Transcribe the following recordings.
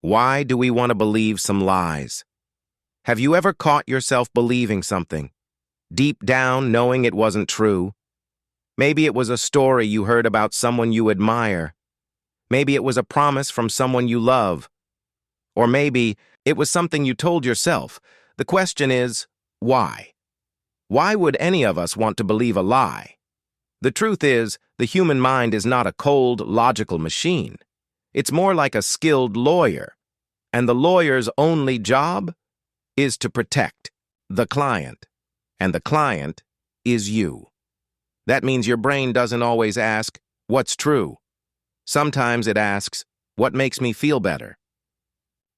Why do we want to believe some lies? Have you ever caught yourself believing something, deep down knowing it wasn't true? Maybe it was a story you heard about someone you admire. Maybe it was a promise from someone you love. Or maybe it was something you told yourself. The question is, why? Why would any of us want to believe a lie? The truth is, the human mind is not a cold, logical machine. It's more like a skilled lawyer, and the lawyer's only job is to protect the client, and the client is you. That means your brain doesn't always ask, what's true? Sometimes it asks, what makes me feel better?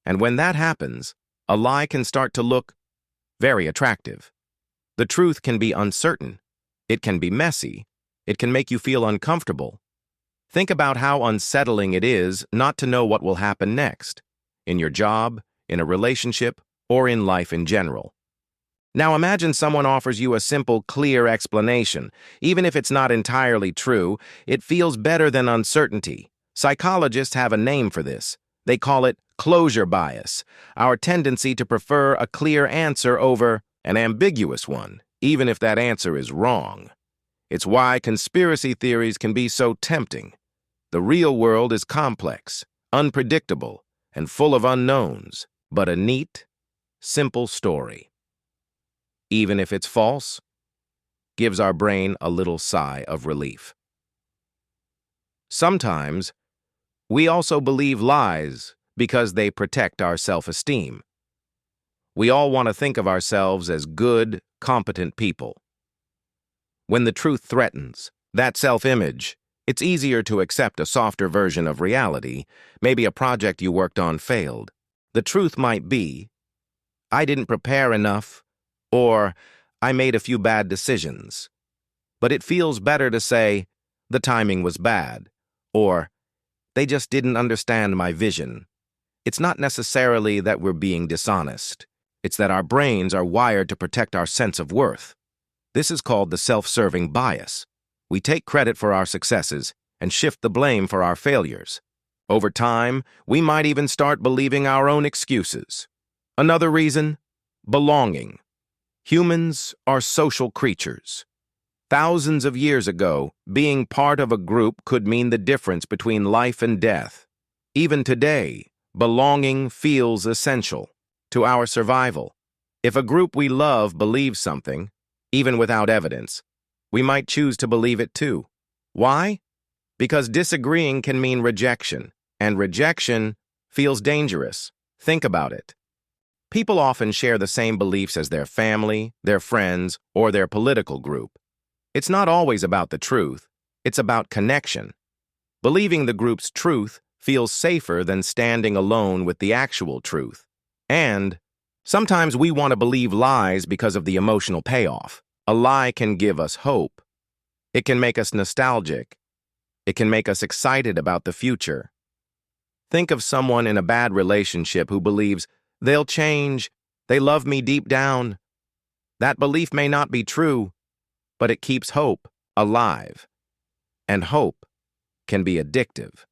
And when that happens, a lie can start to look very attractive. The truth can be uncertain. It can be messy. It can make you feel uncomfortable. Think about how unsettling it is not to know what will happen next, in your job, in a relationship, or in life in general. Now imagine someone offers you a simple, clear explanation. Even if it's not entirely true, it feels better than uncertainty. Psychologists have a name for this. They call it closure bias, our tendency to prefer a clear answer over an ambiguous one, even if that answer is wrong. It's why conspiracy theories can be so tempting. The real world is complex, unpredictable, and full of unknowns, but a neat, simple story, even if it's false, gives our brain a little sigh of relief. Sometimes, we also believe lies because they protect our self-esteem. We all want to think of ourselves as good, competent people. When the truth threatens that self-image, it's easier to accept a softer version of reality. Maybe a project you worked on failed. The truth might be, I didn't prepare enough, or I made a few bad decisions. But it feels better to say, the timing was bad, or they just didn't understand my vision. It's not necessarily that we're being dishonest. It's that our brains are wired to protect our sense of worth. This is called the self-serving bias. We take credit for our successes and shift the blame for our failures. Over time, we might even start believing our own excuses. Another reason? Belonging. Humans are social creatures. Thousands of years ago, being part of a group could mean the difference between life and death. Even today, belonging feels essential to our survival. If a group we love believes something, even without evidence, we might choose to believe it too. Why? Because disagreeing can mean rejection, and rejection feels dangerous. Think about it. People often share the same beliefs as their family, their friends, or their political group. It's not always about the truth, it's about connection. Believing the group's truth feels safer than standing alone with the actual truth. And sometimes we want to believe lies because of the emotional payoff. A lie can give us hope. It can make us nostalgic. It can make us excited about the future. Think of someone in a bad relationship who believes they'll change, they love me deep down. That belief may not be true, but it keeps hope alive. And hope can be addictive.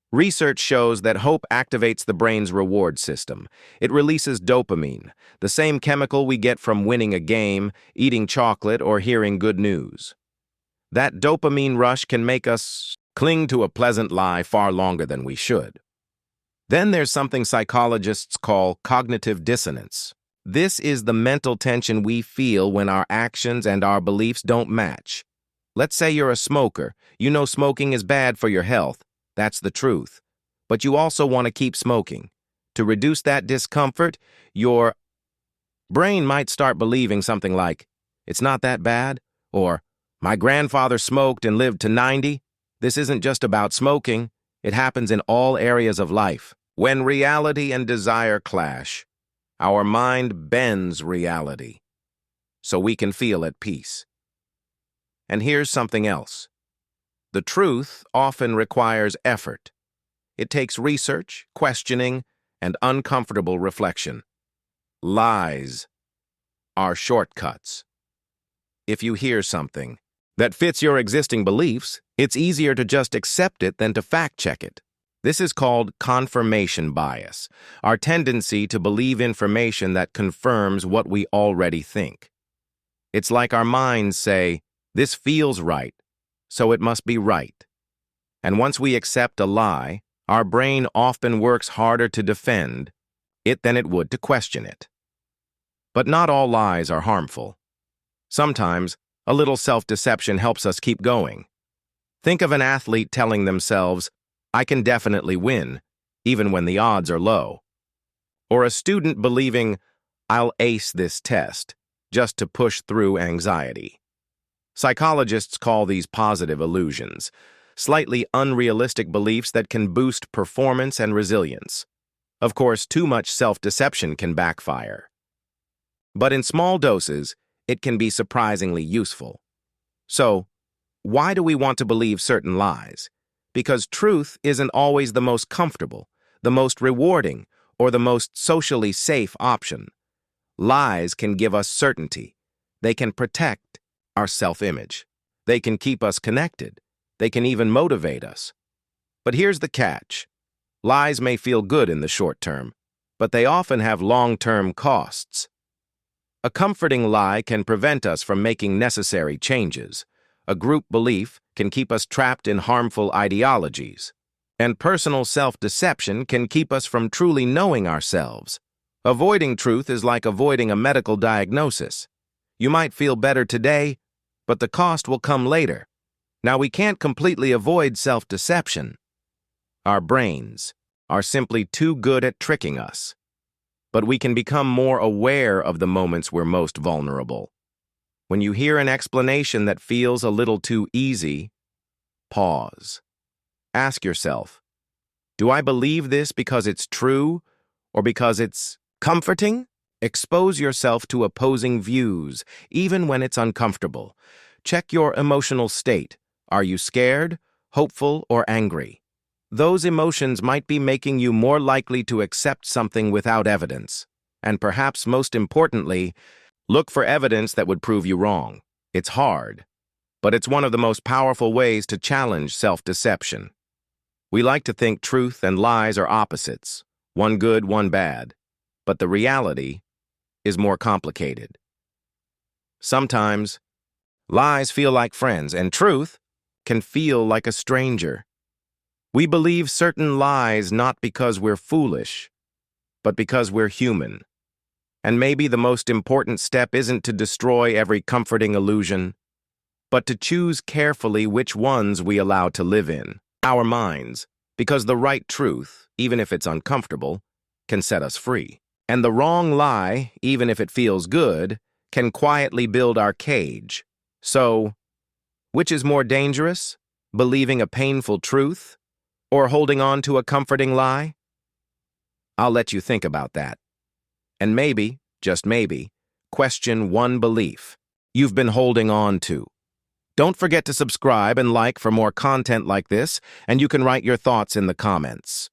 Research shows that hope activates the brain's reward system. It releases dopamine, the same chemical we get from winning a game, eating chocolate, or hearing good news. That dopamine rush can make us cling to a pleasant lie far longer than we should. Then there's something psychologists call cognitive dissonance. This is the mental tension we feel when our actions and our beliefs don't match. Let's say you're a smoker. You know smoking is bad for your health. That's the truth. But you also want to keep smoking. To reduce that discomfort, your brain might start believing something like, it's not that bad, or my grandfather smoked and lived to 90. This isn't just about smoking. It happens in all areas of life. When reality and desire clash, our mind bends reality so we can feel at peace. And here's something else. The truth often requires effort. It takes research, questioning, and uncomfortable reflection. Lies are shortcuts. If you hear something that fits your existing beliefs, it's easier to just accept it than to fact-check it. This is called confirmation bias, our tendency to believe information that confirms what we already think. It's like our minds say, "This feels right, so it must be right." And once we accept a lie, our brain often works harder to defend it than it would to question it. But not all lies are harmful. Sometimes, a little self-deception helps us keep going. Think of an athlete telling themselves, "I can definitely win," even when the odds are low. Or a student believing, "I'll ace this test," just to push through anxiety. Psychologists call these positive illusions, slightly unrealistic beliefs that can boost performance and resilience. Of course, too much self-deception can backfire. But in small doses, it can be surprisingly useful. So, why do we want to believe certain lies? Because truth isn't always the most comfortable, the most rewarding, or the most socially safe option. Lies can give us certainty. They can protect our self-image. They can keep us connected. They can even motivate us. But here's the catch. Lies may feel good in the short term, but they often have long-term costs. A comforting lie can prevent us from making necessary changes. A group belief can keep us trapped in harmful ideologies. And personal self-deception can keep us from truly knowing ourselves. Avoiding truth is like avoiding a medical diagnosis. You might feel better today, but the cost will come later. Now, we can't completely avoid self-deception. Our brains are simply too good at tricking us. But we can become more aware of the moments we're most vulnerable. When you hear an explanation that feels a little too easy, pause. Ask yourself, do I believe this because it's true or because it's comforting? Expose yourself to opposing views, even when it's uncomfortable. Check your emotional state. Are you scared, hopeful, or angry? Those emotions might be making you more likely to accept something without evidence. And perhaps most importantly, look for evidence that would prove you wrong. It's hard, but it's one of the most powerful ways to challenge self-deception. We like to think truth and lies are opposites, one good, one bad, but the reality is more complicated. Sometimes, lies feel like friends, and truth can feel like a stranger. We believe certain lies not because we're foolish, but because we're human. And maybe the most important step isn't to destroy every comforting illusion, but to choose carefully which ones we allow to live in our minds, because the right truth, even if it's uncomfortable, can set us free. And the wrong lie, even if it feels good, can quietly build our cage. So, which is more dangerous, believing a painful truth or holding on to a comforting lie? I'll let you think about that. And maybe, just maybe, question one belief you've been holding on to. Don't forget to subscribe and like for more content like this, and you can write your thoughts in the comments.